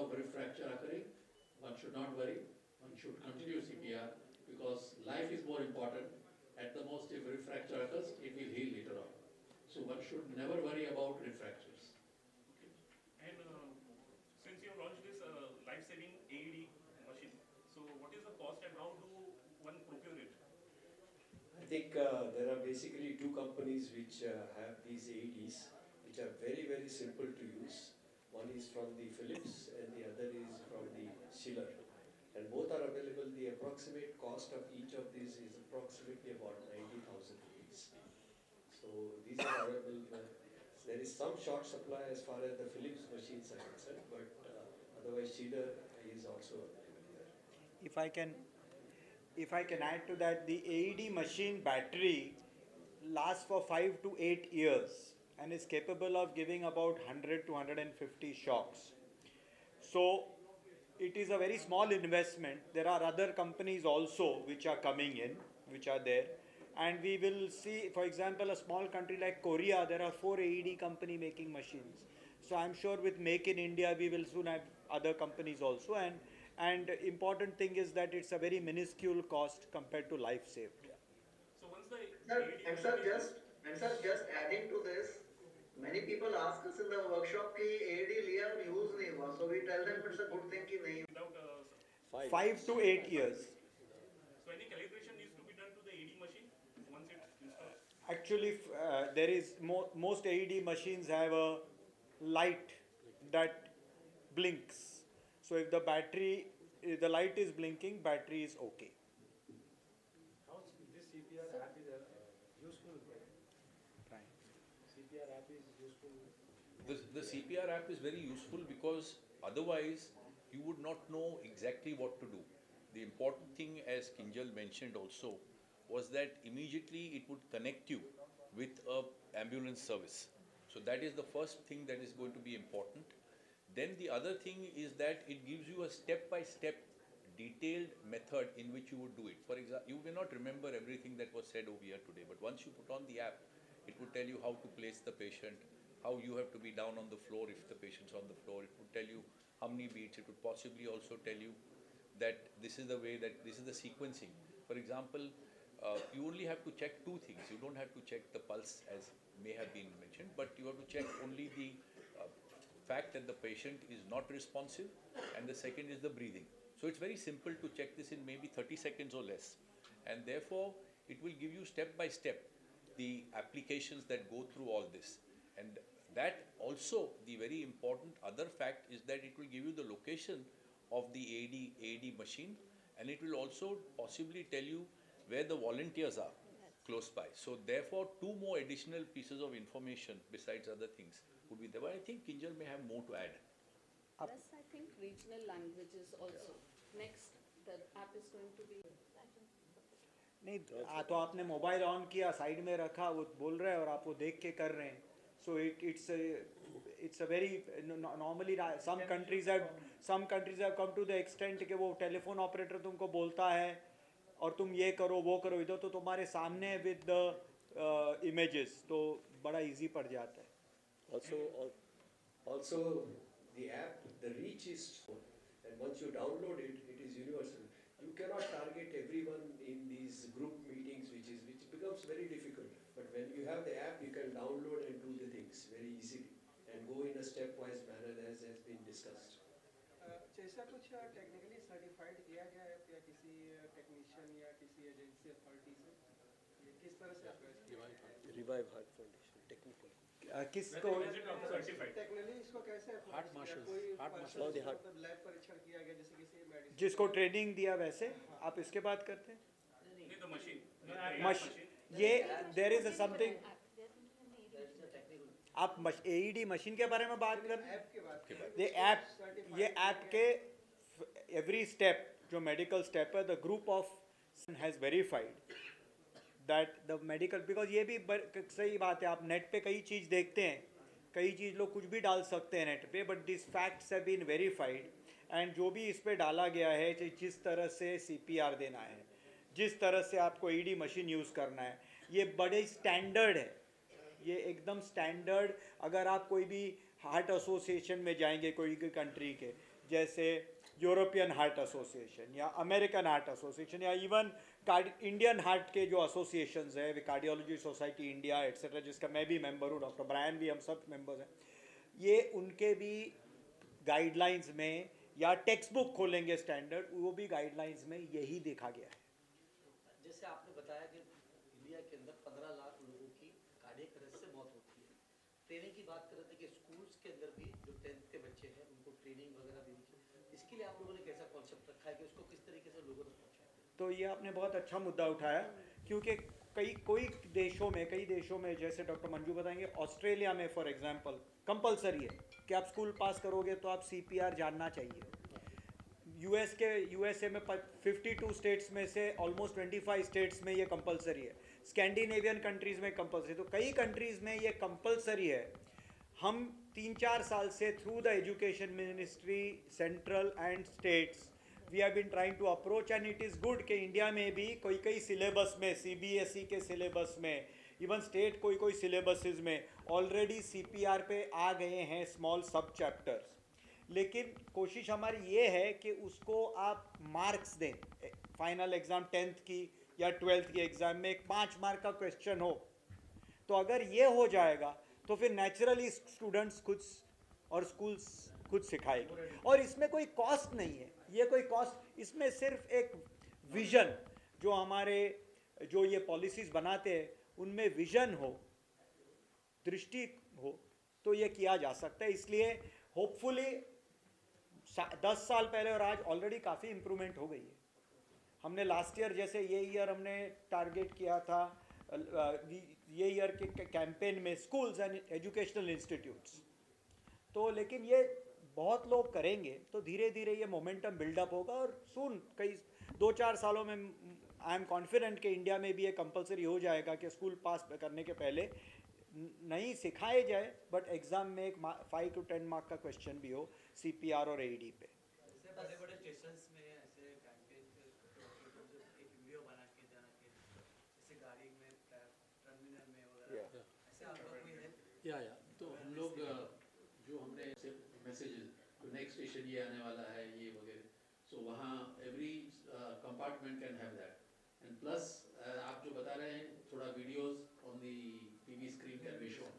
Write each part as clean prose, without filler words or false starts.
of rib fracture occurring, one should not worry. One should continue CPR because life is more important. At the most, if rib fracture occurs, it will heal later on. So one should never worry about rib fractures. Okay. And since you launched this life-saving AED machine, so what is the cost and how do one procure it? I think there are basically two companies which have these AEDs, which are very, very simple to use. One is from the Philips and the other is from the Schiller. And both are available. The approximate cost of each of these is approximately about 90,000 rupees. So these are available. There is some short supply as far as the Philips machines are concerned, but otherwise Schiller is also available there. If I can, if I can add to that, the AED machine battery lasts for 5 to 8 years and is capable of giving about 100 to 150 shocks. So it is a very small investment. There are other companies also which are coming in, which are there. And we will see, for example, a small country like Korea, there are 4 AED company making machines. So I'm sure with Make in India, we will soon have other companies also. And important thing is that it's a very minuscule cost compared to life saved. So once the Sir, AED and machine sir, is just and sir, just adding to this, many people ask us in the workshop कि AD लिया और use नहीं हुआ, so we tell them it's a good thing कि नहीं. without 5 to 8 years. so any calibration needs to be done to the AED machine once it's installed. Actually, there is most AED machines have a light that blinks. So if the battery, if the light is blinking, battery is okay. How this CPR app is useful? Right. CPR app is useful. The CPR app is very useful because otherwise you would not know exactly what to do. The important thing, as Kinjal mentioned also, was that immediately it would connect you with a ambulance service. So that is the first thing that is going to be important. Then the other thing is that it gives you a step-by-step detailed method in which you would do it. For example, you may not remember everything that was said over here today, but once you put on the app, it would tell you how to place the patient, how you have to be down on the floor if the patient's on the floor. It would tell you how many beats. It would possibly also tell you that this is the way, that this is the sequencing. For example, you only have to check two things. You don't have to check the pulse as may have been mentioned, but you have to check only the fact that the patient is not responsive, and the second is the breathing. So it's very simple to check this in maybe 30 seconds or less. And therefore, it will give you step by step the applications that go through all this. And that also, the very important other fact is that it will give you the location of the AED machine, and it will also possibly tell you where the volunteers are close by. So therefore, two more additional pieces of information besides other things would be there. But I think Kinjal may have more to add. Plus, I think regional languages also. Next, the app is going to be. नहीं तो आपने mobile on किया, side में रखा, वो बोल रहा है और आप वो देख के कर रहे हैं. So it's a very normally some countries have come to the extent कि वो टेलीफोन ऑपरेटर तुमको बोलता है और तुम ये करो वो करो, इधर तो तुम्हारे सामने with the images, तो बड़ा easy पड़ जाता है. Also, the app, the reach is small, and once you download it, it is universal. You cannot target everyone in these group meetings, which becomes very difficult. But when you have the app, you can download and do the things very easily and go in a stepwise manner as has been discussed. जैसा कुछ technically certified किया गया है या किसी technician या किसी agency authority से, ये किस तरह से आपका Revive Heart Foundation, technical. किसको टेक्निकली इसको कैसे हार्ट मार्शल मतलब लैब परीक्षण किया गया जैसे किसी मेडिसिन जिसको ट्रेनिंग दिया वैसे आप इसके बात करते हैं. नहीं तो मशीन ये देयर इज समथिंग, आप AED मशीन के बारे में बात कर रहे हैं. ये ऐप के एवरी स्टेप जो मेडिकल स्टेप है, the group of has verified that the medical, because ये भी सही बात है, आप नेट पे कई चीज़ देखते हैं, कई चीज़ लोग कुछ भी डाल सकते हैं नेट पे, but this facts have been verified. And जो भी इस पे डाला गया है, जिस तरह से CPR देना है, जिस तरह से आपको AED मशीन यूज़ करना है, ये बड़े स्टैंडर्ड है, ये एकदम स्टैंडर्ड. अगर आप कोई भी हार्ट एसोसिएशन में जाएंगे कोई कंट्री के, जैसे यूरोपियन हार्ट एसोसिएशन या अमेरिकन हार्ट एसोसिएशन या इवन इंडियन हार्ट के जो एसोसिएशंस है, कार्डियोलॉजी सोसाइटी इंडिया एट्सेट्रा, जिसका मैं भी मेंबर हूँ, डॉक्टर ब्रायन भी, हम सब मेंबर्स हैं, ये उनके भी गाइडलाइंस में या टेक्स्ट बुक खोलेंगे स्टैंडर्ड, वो भी गाइडलाइंस में यही देखा गया है। जैसे आपने बताया कि इंडिया के अंदर 15 लाख लोगों की कार्डियक अरेस्ट से मौत होती है। ट्रेनिंग की बात कर रहे थे कि स्कूल्स के अंदर भी जो 10th के बच्चे हैं उनको ट्रेनिंग वगैरह देनी चाहिए, इसके लिए आप लोगों ने कैसा कॉन्सेप्ट रखा है कि उसको किस तरीके से लोगों तक पहुँचाएं? तो ये आपने बहुत अच्छा मुद्दा उठाया, क्योंकि कई देशों में जैसे डॉक्टर मंजू बताएंगे, ऑस्ट्रेलिया में फॉर एग्जांपल कंपलसरी है कि आप स्कूल पास करोगे तो आप सीपीआर जानना चाहिए। यूएसए में 52 स्टेट्स में से ऑलमोस्ट 25 स्टेट्स में ये कंपलसरी है। स्कैंडिनेवियन कंट्रीज़ में कंपलसरी, तो कई कंट्रीज़ में ये कंपलसरी है। हम 3-4 साल से through the education ministry central and states we have been trying to approach, and it is good कि इंडिया में भी कोई सिलेबस में, सीबीएसई के सिलेबस में, इवन स्टेट कोई सिलेबसेस में ऑलरेडी सीपीआर पे आ गए हैं स्मॉल सब चैप्टर्स। लेकिन कोशिश हमारी ये है कि उसको आप मार्क्स दें, फाइनल एग्ज़ाम 10th की या 12th की एग्ज़ाम में एक 5 मार्क का क्वेश्चन हो, तो अगर ये हो जाएगा तो फिर नेचुरली स्टूडेंट्स खुद और स्कूल्स खुद सिखाएगी। और इसमें कोई कॉस्ट नहीं है, ये कोई कॉस्ट, इसमें सिर्फ एक विज़न, जो ये पॉलिसीज़ बनाते हैं उनमें विज़न हो, दृष्टि हो, तो ये किया जा सकता है। इसलिए होपफुली 10 साल पहले और आज ऑलरेडी काफ़ी इम्प्रूवमेंट हो गई है। हमने लास्ट ईयर, जैसे ये ईयर हमने टारगेट किया था ये ईयर के कैंपेन में स्कूल्स एंड एजुकेशनल इंस्टीट्यूट्स, तो लेकिन ये बहुत लोग करेंगे तो धीरे धीरे ये मोमेंटम बिल्डअप होगा, और सून कई 2-4 सालों में आई एम कॉन्फिडेंट कि इंडिया में भी ये कंपलसरी हो जाएगा कि स्कूल पास करने के पहले नहीं सिखाए जाए, बट एग्ज़ाम में एक 5 to 10 मार्क का क्वेश्चन भी हो सीपीआर और एईडी पे। बड़े बड़े स्टेशंस में ऐसे कैंपेन एक वीडियो बना के जाना के, जैसे गाड़ी में टर्मिनल में वगैरह, ऐसे आपका कोई है? तो हम लोग जो हमने मैसेज नेक्स्ट स्टेशन ये आने वाला है ये वगैरह, सो वहाँ every compartment can have that, and plus आप जो बता रहे हैं थोड़ा videos on the TV screen can be shown,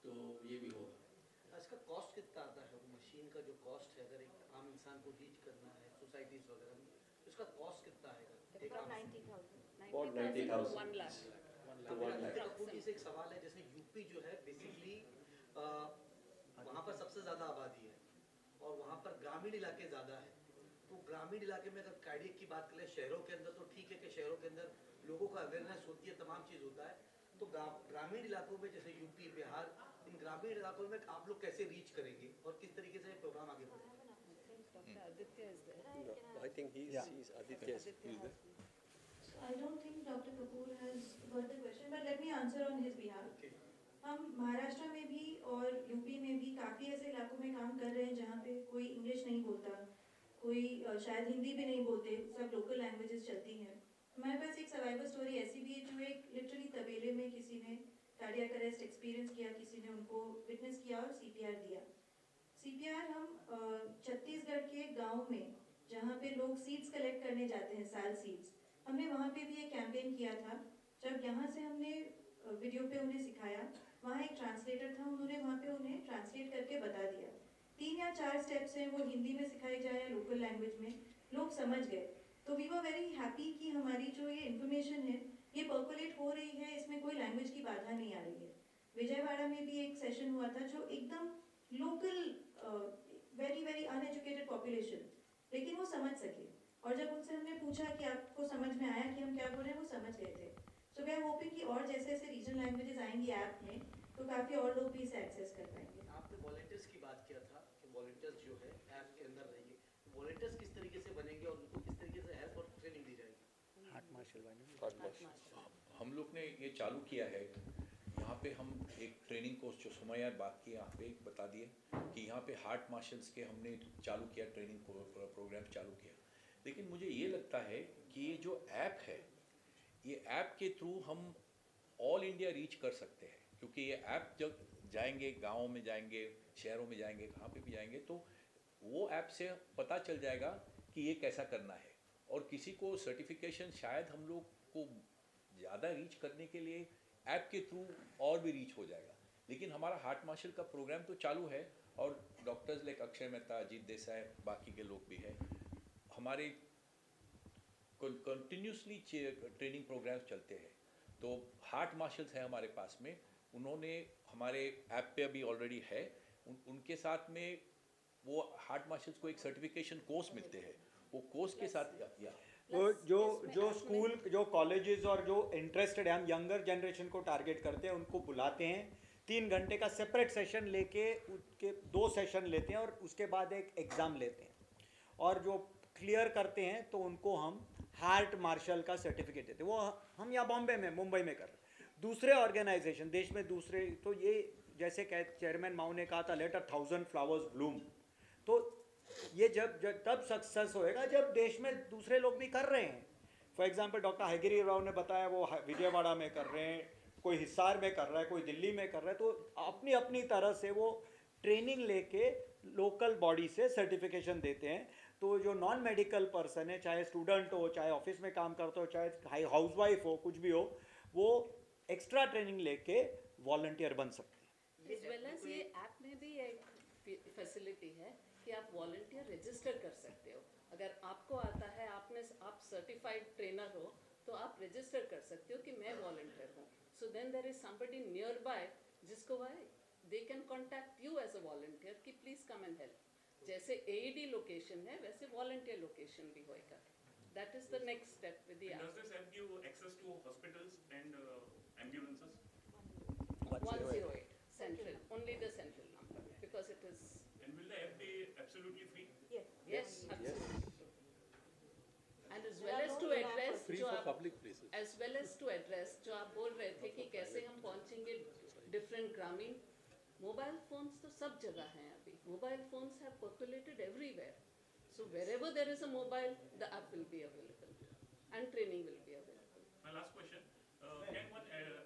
तो ये भी होगा। इसका कॉस्ट कितना आता है? मशीन का जो कॉस्ट है, अगर एक आम इंसान को रीच करना है सोसाइटीज वगैरह में, तो इसका कॉस्ट कितना आएगा? About 90,000. About 90,000 to 90,000. 1 lakh. Kapoor से एक सवाल है, जैसे यूपी जो है बेसिकली वहाँ पर सबसे ज़्यादा आबादी है और वहाँ पर ग्रामीण इलाके ज़्यादा है, तो ग्रामीण इलाके में अगर कार्डियक की बात करें, शहरों के अंदर तो ठीक है कि शहरों के अंदर लोगों का अवेयरनेस होती है, तमाम चीज़ होता है, तो ग्रामीण इलाकों में जैसे यूपी बिहार, इन ग्रामीण इलाकों में आप लोग कैसे रीच करेंगे और किस तरीके से प्रोग्राम आगे बढ़ेगा? Dr. Aditya is there. No, I think he's Aditya. Aditya has been. I don't think Dr. Kapoor has got the question, but let me answer on his behalf. हम महाराष्ट्र में भी और यूपी में भी काफ़ी ऐसे इलाकों में काम कर रहे हैं जहाँ पे कोई इंग्लिश नहीं बोलता, कोई शायद हिंदी भी नहीं बोलते, सब लोकल लैंग्वेजेस चलती हैं। हमारे पास एक सर्वाइवल स्टोरी ऐसी भी है जो एक लिटरली तबेले में किसी ने कार्डियक अरेस्ट एक्सपीरियंस किया, किसी ने उनको विटनेस किया और सीपीआर दिया। सीपीआर हम छत्तीसगढ़ के गाँव में जहाँ पे लोग सीड्स कलेक्ट करने जाते हैं, साल सीड्स, हमने वहाँ पे भी एक कैंपेन किया था। जब यहाँ से हमने वीडियो पे उन्हें सिखाया, वहाँ एक ट्रांसलेटर था, उन्होंने वहाँ पे उन्हें ट्रांसलेट करके बता दिया। 3 या 4 स्टेप्स हैं, वो हिंदी में सिखाए जाए या लोकल लैंग्वेज में, लोग समझ गए। तो वी वर वेरी हैप्पी कि हमारी जो ये इन्फॉर्मेशन है ये पर्कुलेट हो रही है, इसमें कोई लैंग्वेज की बाधा नहीं आ रही है। विजयवाड़ा में भी एक सेशन हुआ था जो एकदम local very very uneducated population, लेकिन वो समझ सके, और जब उनसे हमने पूछा कि आपको समझ में आया कि हम क्या बोल रहे हैं, वो समझ गए थे। सो वी आर होपिंग कि और जैसे जैसे रीजनल लैंग्वेजेस आएंगी ऐप में, तो काफ़ी और लोग भी इसे एक्सेस कर पाएंगे। आपने वॉलंटियर्स की बात किया था कि वॉलंटियर्स जो है ऐप के अंदर रहेंगे, वॉलंटियर्स किस तरीके से बनेंगे और उनको किस तरीके से हेल्प और ट्रेनिंग दी जाएगी? हार्ट मार्शल हम लोग ने ये चालू किया है, यहाँ पे हम एक ट्रेनिंग कोर्स जो सुमैया बात की यहाँ पे बता दिए कि यहाँ पे हार्ट मार्शल्स के हमने चालू किया, ट्रेनिंग प्रोग्राम चालू किया। लेकिन मुझे ये लगता है कि ये जो ऐप है, ये ऐप के थ्रू हम ऑल इंडिया रीच कर सकते हैं, क्योंकि ये ऐप जब जाएंगे, गाँव में जाएंगे, शहरों में जाएंगे, कहाँ पे भी जाएंगे, तो वो ऐप से पता चल जाएगा कि ये कैसा करना है। और किसी को सर्टिफिकेशन शायद हम लोग को ज़्यादा रीच करने के लिए ऐप के थ्रू और भी रीच हो जाएगा। लेकिन हमारा हार्ट मार्शल का प्रोग्राम तो चालू है, और डॉक्टर्स लाइक अक्षय मेहता, अजीत देसाई, बाकी के लोग भी हैं। हमारे कंटिन्यूसली ट्रेनिंग प्रोग्राम्स चलते हैं। तो हार्ट मार्शल्स हैं हमारे पास में, उन्होंने हमारे ऐप पे अभी ऑलरेडी है, उनके साथ में वो हार्ट मार्शल्स को एक सर्टिफिकेशन कोर्स मिलते हैं, वो कोर्स के साथ या तो जो स्कूल, जो कॉलेजेस और जो इंटरेस्टेड है, हम यंगर जनरेशन को टारगेट करते हैं, उनको बुलाते हैं, 3 घंटे का सेपरेट सेशन लेके उसके 2 सेशन लेते हैं और उसके बाद एक एग्ज़ाम लेते हैं, और जो क्लियर करते हैं तो उनको हम हार्ट मार्शल का सर्टिफिकेट देते हैं। वो हम यहाँ बॉम्बे में, मुंबई में कर रहे हैं। दूसरे ऑर्गेनाइजेशन देश में दूसरे, तो ये जैसे चेयरमैन माऊ ने कहा था, लेट 1000 फ्लावर्स ब्लूम, तो ये जब तब सक्सेस होएगा जब देश में दूसरे लोग भी कर रहे हैं। फॉर एग्जांपल डॉक्टर हयगिरी राव ने बताया वो विजयवाड़ा में कर रहे हैं, कोई हिसार में कर रहा है, कोई दिल्ली में कर रहा है, तो अपनी अपनी तरह से वो ट्रेनिंग लेके लोकल बॉडी से सर्टिफिकेशन देते हैं। तो जो नॉन मेडिकल पर्सन है, चाहे स्टूडेंट हो, चाहे ऑफिस में काम करता हो, चाहे हाउसवाइफ हो, कुछ भी हो, वो एक्स्ट्रा ट्रेनिंग लेके वॉलंटियर बन सकते हैं। As well as ये ऐप में भी एक फैसिलिटी है कि आप वॉलंटियर रजिस्टर कर सकते हो। अगर आपको आता है, आप सर्टिफाइड ट्रेनर हो, तो आप रजिस्टर कर सकते हो कि मैं वॉलंटियर हूँ। So then there is somebody nearby जिसको they can contact you as a volunteer कि प्लीज कम एंड हेल्प। जैसे AED लोकेशन है, वैसे वॉलंटियर लोकेशन भी होएगा। That is the next step with the Does this app give access to hospitals and ambulances? 108 central, only the central number, because it is And will the app be absolutely free? yes, absolutely. And as well as to address Free जो for आप public places. as well as to address जो आप बोल रहे थे कि कैसे हम पहुंचेंगे डिफरेंट ग्रामीण, मोबाइल फोन्स तो सब जगह हैं अभी। Mobile phones have populated everywhere. So wherever there is a mobile, the app will be available and training will be available. My last question, can one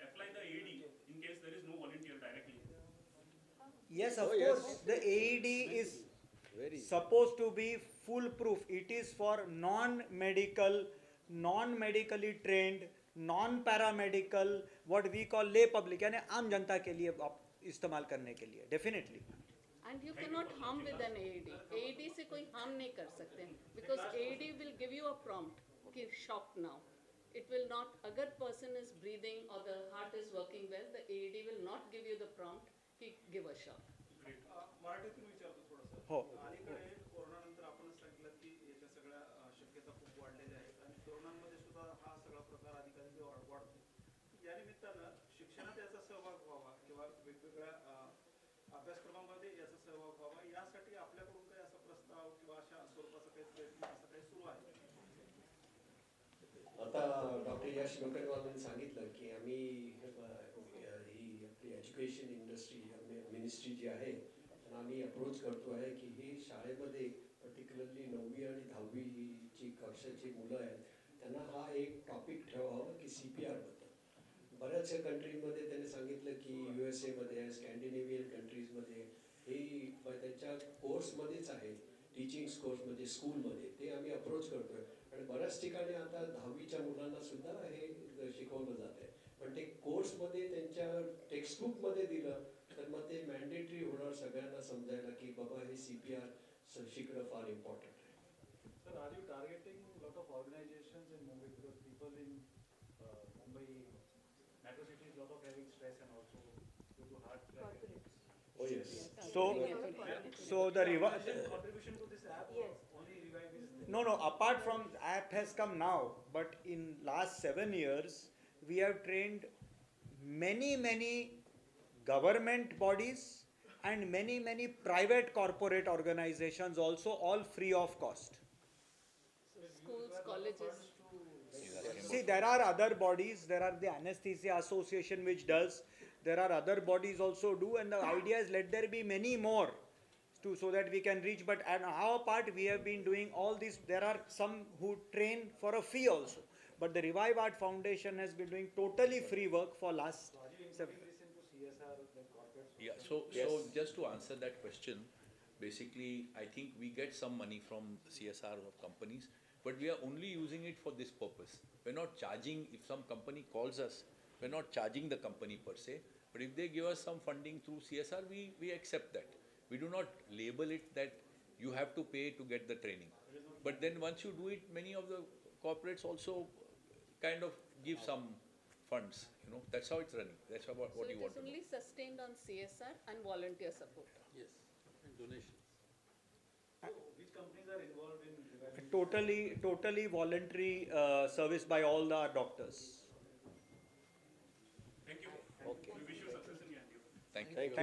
apply the AED in case there is no volunteer directly? Yes, of course. The AED is supposed to be foolproof. It is for non-medical, non-medically trained, non-paramedical, what we call lay public, यानी आम जनता के लिए आप इस्तेमाल करने के लिए, definitely. And you cannot harm with an AED. AED से कोई harm नहीं कर सकते, because AED will give you a prompt कि shock now. It will not, अगर person is breathing or the heart is working well, the AED will not give you the prompt कि give a shock. मराठीतून विचारतो थोडंसं. हो. अलीकडे कोरोनानंतर आपणच सांगितलं की याच्या सगळ्या शक्यता खूप वाढलेल्या आहेत आणि तरुणांमध्ये सुद्धा हा सगळा प्रकार अधिकाधिक वाढतो. या निमित्तानं शिक्षणात याचा सहभाग व्हावा किंवा वेगवेगळ्या अभ्यासक्रमामध्ये याचा सहभाग व्हावा, यासाठी आपल्याकडून काही असा प्रस्ताव किंवा अशा स्वरूपाचा काही प्रयत्न असा काही सुरू आहे? आता डॉक्टर यश गोकळवालांनी सांगितलं की आम्ही ही आपली एज्युकेशन इंडस्ट्री मिनिस्ट्री जी आहे त्यांना आम्ही अप्रोच करतो आहे की ही शाळेमध्ये पर्टिक्युलरली 9वी आणि 10वी जी कक्षाची मुलं आहेत त्यांना हा एक टॉपिक ठेवावा की CPR बद्दल. बऱ्याचशा कंट्रीजमध्ये त्यांनी सांगितलं की USA मध्ये, स्कॅन्डिनेव्हियन कंट्रीजमध्ये हे त्यांच्या कोर्समध्येच आहे, टीचिंग कोर्समध्ये, स्कूलमध्ये. ते आम्ही अप्रोच करतोय आणि बऱ्याच ठिकाणी आता 10वीच्या मुलांना सुद्धा हे शिकवलं जात आहे. पण ते कोर्समध्ये त्यांच्या टेक्स्टबुकमध्ये दिलं तर मग ते मॅन्डेटरी होणार सगळ्यांना समजायला की बाबा हे CPR शिकणं फार इम्पॉर्टंट आहे. Sir, are you targeting a lot of organizations in Mumbai because people in Mumbai metro cities lot of having stress and also due to heart attack. Oh yes. So the Contribution to this app only revive is there. No, apart from app has come now, but in last 7 years we have trained many government bodies and many private corporate organizations also, all free of cost. Schools, colleges. See, there are other bodies, there are the Anesthesia Association which does, there are other bodies also do, and the idea is let there be many more so that we can reach. But at our part we have been doing all this. There are some who train for a fee also, but the Revive Art Foundation has been doing totally free work for last 7 years. Yeah, So Yes. just to answer that question, basically, I think we get some money from CSR of companies, but we are only using it for this purpose. We're not charging, if some company calls us, we're not charging the company per se, but if they give us some funding through CSR, we accept that. We do not label it that you have to pay to get the training. But then once you do it, many of the corporates also kind of give some funds, you know, that's how it's running. That's about So what it you is want to only know. sustained on CSR and volunteer support. Yes, and donations. Which companies are involved in regarding? Totally voluntary service by all the doctors. Thank you. Okay. We wish you success in your endeavor. Thank you. Thank you.